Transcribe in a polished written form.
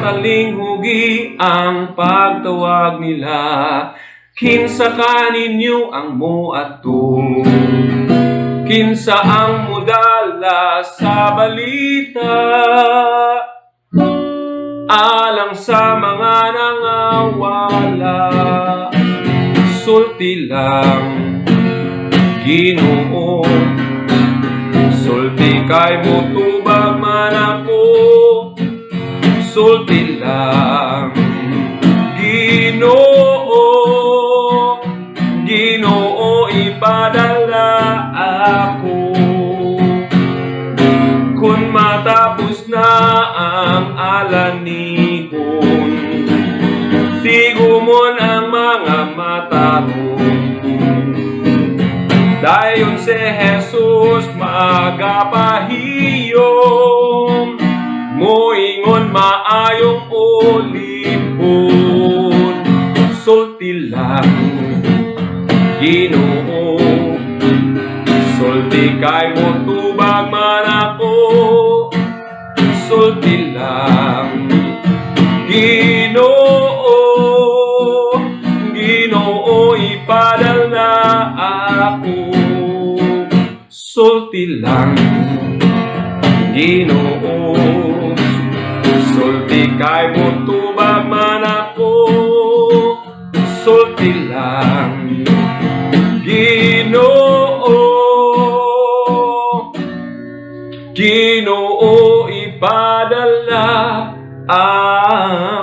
Matalinghugi ang pagtawag nila, kinsa kaninyo ang mo at tu, kinsa ang mudala sa balita, alang sa mga nangawala. Sulti lang, Ginoo, sulti kay mutubag man ako. Sulti lang, Ginoo, Ginoo, ipadala ako. Kung matapos na ang alanihon, tigumon ang mga mataron. Dayon si Jesus magapahiyom, moingon maayong ulipon. Sulti lang, Ginoo, sulti kay mutubag man ako. Sulti lang, Ginoo, Ginoo, ipadala ako. Sulti lang, Ginoo, sulti kay mutubag man ako. Sulti lang, Ginoo, Ginoo, ipadala ako.